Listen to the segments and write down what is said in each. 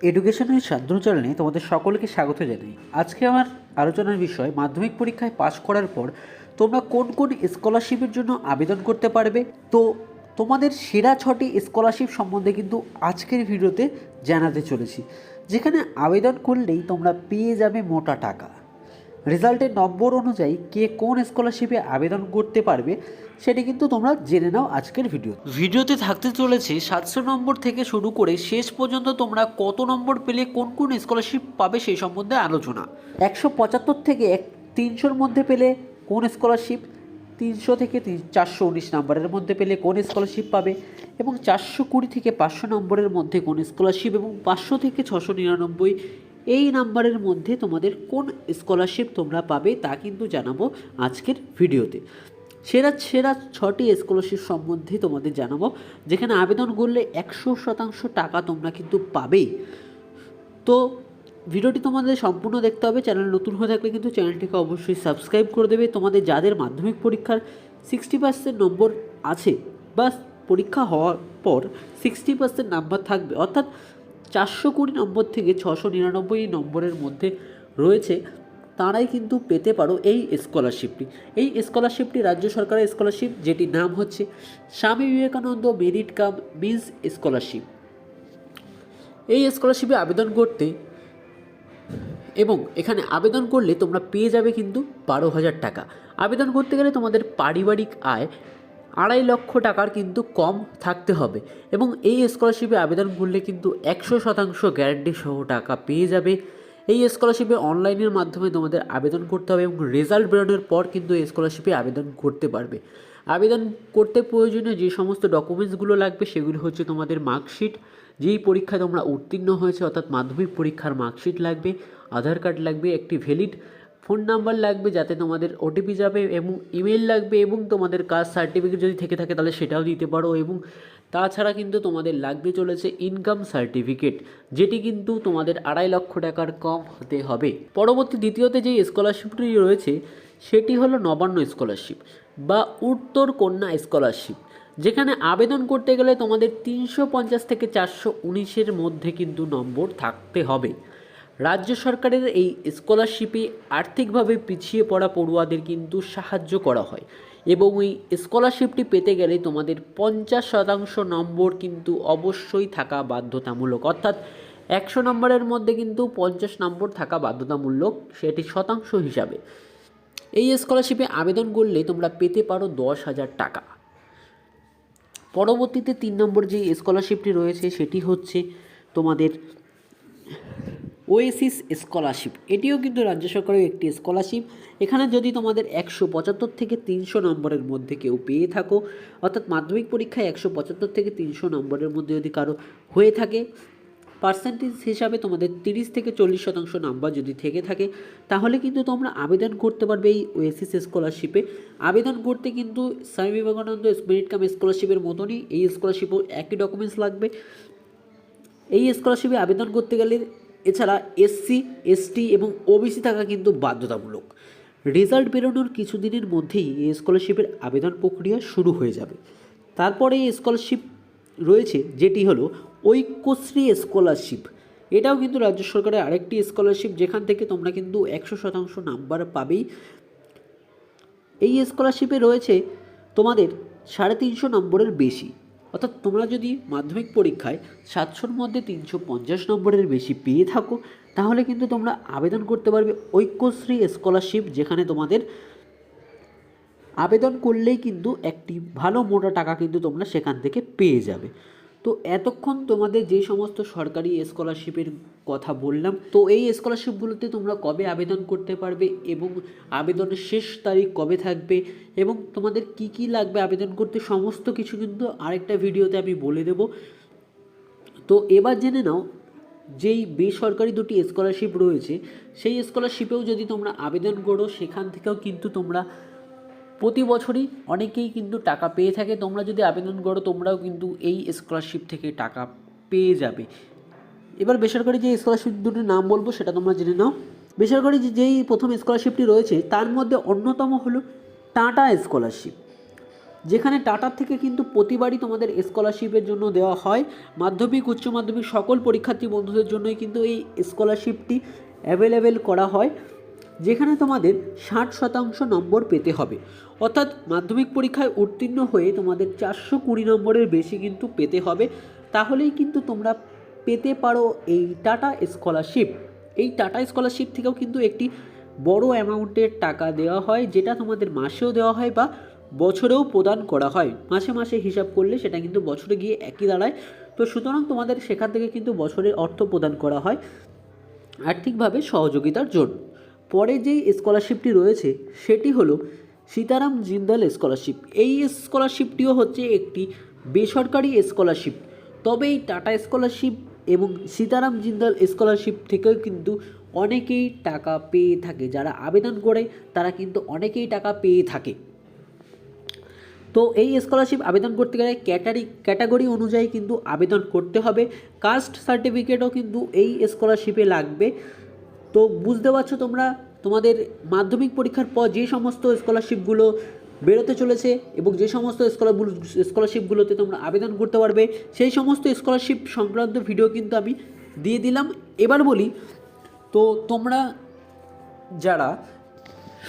এডুকেশনের সান্ধ্য চ্যানেলে তোমাদের সকলকে স্বাগত জানাই। আজকে আমার আলোচনার বিষয় মাধ্যমিক পরীক্ষায় পাশ করার পর তোমরা কোন কোন স্কলারশিপের জন্য আবেদন করতে পারবে। তো তোমাদের সেরা 6টি স্কলারশিপ সম্বন্ধে কিন্তু আজকের ভিডিওতে জানাতে চলেছি, যেখানে আবেদন করলেই তোমরা পেয়ে যাবে মোটা টাকা। রেজাল্টের নম্বর অনুযায়ী কে কোন স্কলারশিপে আবেদন করতে পারবে সেটি কিন্তু তোমরা জেনে নাও আজকের ভিডিওতে থাকতে চলেছে 700 নম্বর থেকে শুরু করে শেষ পর্যন্ত তোমরা কত নম্বর পেলে কোন কোন স্কলারশিপ পাবে সেই সম্বন্ধে আলোচনা। 175 থেকে 300-র মধ্যে পেলে কোন স্কলারশিপ, 300 থেকে 419 নম্বরের মধ্যে পেলে কোন স্কলারশিপ পাবে, এবং 420 থেকে 500 নম্বরের মধ্যে কোন স্কলারশিপ, এবং 500 থেকে 699 এই নাম্বারের মধ্যে তোমাদের কোন স্কলারশিপ তোমরা পাবে তা কিন্তু জানাবো আজকের ভিডিওতে। সেরা 6টি স্কলারশিপ সম্বন্ধে তোমাদের জানাবো, যেখানে আবেদন করলে 100% টাকা তোমরা কিন্তু পাবেই। তো ভিডিওটি তোমাদের সম্পূর্ণ দেখতে হবে। চ্যানেল নতুন হয়ে থাকলে কিন্তু চ্যানেলটিকে অবশ্যই সাবস্ক্রাইব করে দেবে। তোমাদের যাদের মাধ্যমিক পরীক্ষার 60% নম্বর আছে বা পরীক্ষা হওয়ার পর 60% নাম্বার থাকবে, অর্থাৎ 420 নম্বর থেকে 699 নম্বরের মধ্যে রয়েছে, তারাই কিন্তু পেতে পারো এই স্কলারশিপটি। এই স্কলারশিপটি রাজ্য সরকারের স্কলারশিপ, যেটির নাম হচ্ছে Swami Vivekananda merit cum means scholarship. এই স্কলারশিপে আবেদন করতে এবং এখানে আবেদন করলে তোমরা পেয়ে যাবে কিন্তু 12,000 টাকা। আবেদন করতে গেলে তোমাদের পারিবারিক আয় 2.5 লক্ষ টাকার কিন্তু কম থাকতে হবে, এবং এই স্কলারশিপে আবেদন করলে কিন্তু 100% গ্যারান্টি সহ টাকা পেয়ে যাবে। এই স্কলারশিপে অনলাইনের মাধ্যমে তোমাদের আবেদন করতে হবে, এবং রেজাল্ট বেরোনোর পর কিন্তু এই স্কলারশিপে আবেদন করতে পারবে। আবেদন করতে প্রয়োজনীয় যে সমস্ত ডকুমেন্টসগুলো লাগবে সেগুলো হচ্ছে তোমাদের মার্কশিট, যেই পরীক্ষায় তোমরা উত্তীর্ণ হয়েছে অর্থাৎ মাধ্যমিক পরীক্ষার মার্কশিট লাগবে, আধার কার্ড লাগবে, একটি ভ্যালিড ফোন নাম্বার লাগবে যাতে তোমাদের ওটিপি যাবে, এবং ইমেল লাগবে, এবং তোমাদের কাস্ট সার্টিফিকেট যদি থেকে থাকে তাহলে সেটাও দিতে পারো, এবং তাছাড়া কিন্তু তোমাদের লাগবে চলেছে ইনকাম সার্টিফিকেট, যেটি কিন্তু তোমাদের 2.5 লক্ষ টাকার কম হতে হবে। পরবর্তী দ্বিতীয়তে যে স্কলারশিপটি রয়েছে সেটি হলো নবান্ন স্কলারশিপ বা উত্তর কন্যা স্কলারশিপ, যেখানে আবেদন করতে গেলে তোমাদের 350 থেকে 419-এর মধ্যে কিন্তু নম্বর থাকতে হবে। রাজ্য সরকারের এই স্কলারশিপে আর্থিকভাবে পিছিয়ে পড়া পড়ুয়াদের কিন্তু সাহায্য করা হয়, এবং এই স্কলারশিপটি পেতে গেলে তোমাদের 50% নম্বর কিন্তু অবশ্যই থাকা বাধ্যতামূলক, অর্থাৎ 100 নম্বরের মধ্যে কিন্তু 50 নম্বর থাকা বাধ্যতামূলক, সেটি শতাংশ হিসাবে। এই স্কলারশিপে আবেদন করলে তোমরা পেতে পারো 10,000 টাকা। পরবর্তীতে 3 নম্বর যে স্কলারশিপটি রয়েছে সেটি হচ্ছে তোমাদের ওয়েসিস স্কলারশিপ। এটিও কিন্তু রাজ্য সরকারের একটি স্কলারশিপ। এখানে যদি তোমাদের 175 থেকে 300 নম্বরের মধ্যে কেউ পেয়ে থাকো, অর্থাৎ মাধ্যমিক পরীক্ষায় 175 থেকে 300 নম্বরের মধ্যে যদি কারো হয়ে থাকে, পার্সেন্টেজ হিসাবে তোমাদের 30 থেকে 40% নাম্বার যদি থেকে থাকে, তাহলে কিন্তু তোমরা আবেদন করতে পারবে এই ওয়েসিস স্কলারশিপে। আবেদন করতে কিন্তু স্বামী বিবেকানন্দ মেরিট কাম স্কলারশিপের মতনই এই স্কলারশিপও একই ডকুমেন্টস লাগবে। এই স্কলারশিপে আবেদন করতে গেলে এছাড়া এসসি, এসটি এবং ওবিসি থাকা কিন্তু বাধ্যতামূলক। রেজাল্ট বেরোনোর কিছুদিনের মধ্যেই এই স্কলারশিপের আবেদন প্রক্রিয়া শুরু হয়ে যাবে। তারপরে এই স্কলারশিপ রয়েছে যেটি হলো ঐক্যশ্রী স্কলারশিপ। এটাও কিন্তু রাজ্য সরকারের আরেকটি স্কলারশিপ, যেখান থেকে তোমরা কিন্তু 100% নাম্বার পাবেই। এই স্কলারশিপে রয়েছে তোমাদের 350 নম্বরের বেশি, অর্থাৎ তোমরা যদি মাধ্যমিক পরীক্ষায় 700-র মধ্যে 350 নম্বরের বেশি পেয়ে থাকো, তাহলে কিন্তু তোমরা আবেদন করতে পারবে ঐক্যশ্রী স্কলারশিপ, যেখানে তোমাদের আবেদন করলেই কিন্তু একটি ভালো মোটা টাকা কিন্তু তোমরা সেখান থেকে পেয়ে যাবে। তো এতক্ষণ তোমাদের যে সমস্ত সরকারি স্কলারশিপের কথা বললাম, তো এই স্কলারশিপগুলোতে তোমরা কবে আবেদন করতে পারবে এবং আবেদনের শেষ তারিখ কবে থাকবে এবং তোমাদের কি কি লাগবে আবেদন করতে, সমস্ত কিছু কিন্তু আরেকটা ভিডিওতে আমি বলে দেব। তো এবার জেনে নাও, যেই বেসরকারি দুটি স্কলারশিপ রয়েছে সেই স্কলারশিপেও যদি তোমরা আবেদন করো, সেখান থেকেও কিন্তু তোমরা প্রতি বছরই অনেকেই কিন্তু টাকা পেয়ে থাকে। তোমরা যদি আবেদন করো তোমরাও কিন্তু এই স্কলারশিপ থেকে টাকা পেয়ে যাবে। এবার বেসরকারি যে স্কলারশিপ দুটির নাম বলবো সেটা তোমরা জেনে নাও। বেসরকারি যেই প্রথম স্কলারশিপটি রয়েছে তার মধ্যে অন্যতম হলো টাটা স্কলারশিপ। যেখানে টাটার থেকে কিন্তু প্রতিবারই তোমাদের স্কলারশিপের জন্য দেওয়া হয়। মাধ্যমিক উচ্চ মাধ্যমিক সকল পরীক্ষার্থী বন্ধুদের জন্যই কিন্তু এই স্কলারশিপটি অ্যাভেলেবেল করা হয়, যেখানে তোমাদের 60% নম্বর পেতে হবে। অর্থাৎ মাধ্যমিক পরীক্ষায় উত্তীর্ণ হয়ে তোমাদের 420 নম্বরের বেশি কিন্তু পেতে হবে, তাহলেই কিন্তু তোমরা পেতে পারো এই টাটা স্কলারশিপ। এই টাটা স্কলারশিপ থেকেও কিন্তু একটি বড় অ্যামাউন্টের টাকা দেওয়া হয়, যেটা তোমাদের মাসেও দেওয়া হয় বা বছরেও প্রদান করা হয়। মাসে মাসে হিসাব করলে সেটা কিন্তু বছরে গিয়ে একই দাঁড়ায়। তো সুতরাং তোমাদের সেখান থেকে কিন্তু বছরের অর্থ প্রদান করা হয় আর্থিকভাবে সহযোগিতার জন্য। পরে যেই স্কলারশিপটি রয়েছে সেটি হলো সীতারাম জিন্দাল স্কলারশিপ। এই স্কলারশিপটিও হচ্ছে একটি বেসরকারি স্কলারশিপ, তবে এই টাটা স্কলারশিপ এবং সীতারাম জিন্দাল স্কলারশিপ থেকেও কিন্তু অনেকেই টাকা পেয়ে থাকে। যারা আবেদন করে তারা কিন্তু অনেকেই টাকা পেয়ে থাকে। তো এই স্কলারশিপ আবেদন করতে গেলে ক্যাটাগরি অনুযায়ী কিন্তু আবেদন করতে হবে। কাস্ট সার্টিফিকেটও কিন্তু এই স্কলারশিপে লাগবে। তো বুঝতে পারছো তোমরা, তোমাদের মাধ্যমিক পরীক্ষার পর যে সমস্ত স্কলারশিপগুলো বেরোতে চলেছে এবং যে সমস্ত স্কলারশিপগুলোতে তোমরা আবেদন করতে পারবে, সেই সমস্ত স্কলারশিপ সংক্রান্ত ভিডিও কিন্তু আমি দিয়ে দিলাম। এবার বলি, তো তোমরা যারা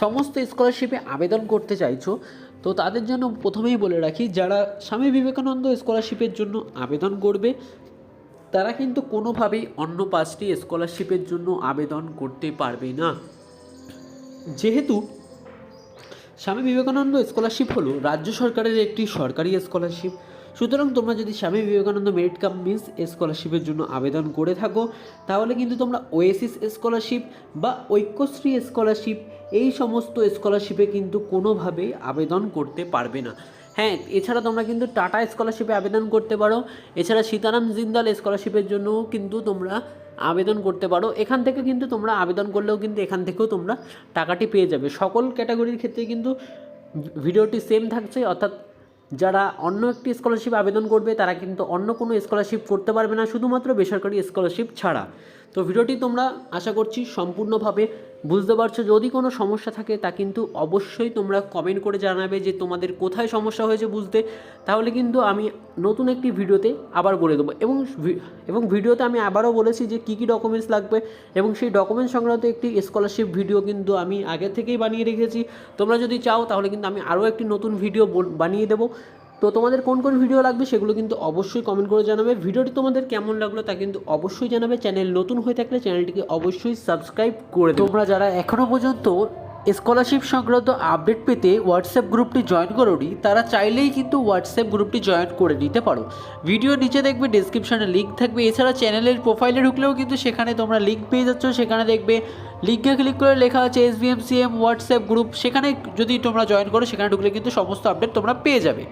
সমস্ত স্কলারশিপে আবেদন করতে চাইছো, তো তাদের জন্য প্রথমেই বলে রাখি, যারা স্বামী বিবেকানন্দ স্কলারশিপের জন্য আবেদন করবে তারা কিন্তু কোনোভাবেই অন্য 5টি স্কলারশিপের জন্য আবেদন করতে পারবে না, যেহেতু স্বামী বিবেকানন্দ স্কলারশিপ হলো রাজ্য সরকারের একটি সরকারি স্কলারশিপ। সুতরাং তোমরা যদি Swami Vivekananda merit cum means স্কলারশিপের জন্য আবেদন করে থাকো, তাহলে কিন্তু তোমরা ওয়েসিস স্কলারশিপ বা ঐক্যশ্রী স্কলারশিপ এই সমস্ত স্কলারশিপে কিন্তু কোনোভাবেই আবেদন করতে পারবে না। হ্যাঁ, এছাড়া তোমরা কিন্তু টাটা স্কলারশিপে আবেদন করতে পারো। এছাড়া সীতারাম জিন্দাল স্কলারশিপের জন্যও কিন্তু তোমরা আবেদন করতে পারো। এখান থেকে কিন্তু তোমরা আবেদন করলেও কিন্তু এখান থেকেও তোমরা টাকাটি পেয়ে যাবে। সকল ক্যাটাগরির ক্ষেত্রে কিন্তু ভিডিওটি সেম থাকছে, অর্থাৎ যারা অন্য একটি স্কলারশিপ আবেদন করবে তারা কিন্তু অন্য কোনো স্কলারশিপ করতে পারবে না, শুধুমাত্র বেসরকারি স্কলারশিপ ছাড়া। তো ভিডিওটি তোমরা আশা করছি সম্পূর্ণভাবে বুঝতে পারছো। যদি কোনো সমস্যা থাকে তা কিন্তু অবশ্যই তোমরা কমেন্ট করে জানাবে যে তোমাদের কোথায় সমস্যা হয়েছে বুঝতে, তাহলে কিন্তু আমি নতুন একটি ভিডিওতে আবার বলে দেবো। এবং ভিডিওতে আমি আবারও বলেছি যে কী কী ডকুমেন্টস লাগবে, এবং সেই ডকুমেন্টস সংক্রান্ত একটি স্কলারশিপ ভিডিও কিন্তু আমি আগে থেকেই বানিয়ে রেখেছি। তোমরা যদি চাও তাহলে কিন্তু আমি আরও একটি নতুন ভিডিও বানিয়ে দেবো। তো তোমাদের কোন কোন ভিডিও লাগবে সেগুলো কিন্তু অবশ্যই কমেন্ট করে জানাবে। ভিডিওটি তোমাদের কেমন লাগলো তা কিন্তু অবশ্যই জানাবে। চ্যানেল নতুন হয়ে থাকলে চ্যানেলটিকে অবশ্যই সাবস্ক্রাইব করে দেবে। তোমরা যারা এখনও পর্যন্ত স্কলারশিপ সংক্রান্ত আপডেট পেতে হোয়াটসঅ্যাপ গ্রুপটি জয়েন করোনি, তারা চাইলেই কিন্তু হোয়াটসঅ্যাপ গ্রুপটি জয়েন করে নিতে পারো। ভিডিও নিচে দেখবে ডেসক্রিপশনে লিঙ্ক থাকবে। এছাড়া চ্যানেলের প্রোফাইলে ঢুকলেও কিন্তু সেখানে তোমরা লিঙ্ক পেয়ে যাচ্ছ। সেখানে দেখবে লিঙ্কে ক্লিক করে লেখা আছে SBMCM হোয়াটসঅ্যাপ গ্রুপ, সেখানে যদি তোমরা জয়েন করো সেখানে ঢুকলে কিন্তু সমস্ত আপডেট তোমরা পেয়ে যাবে।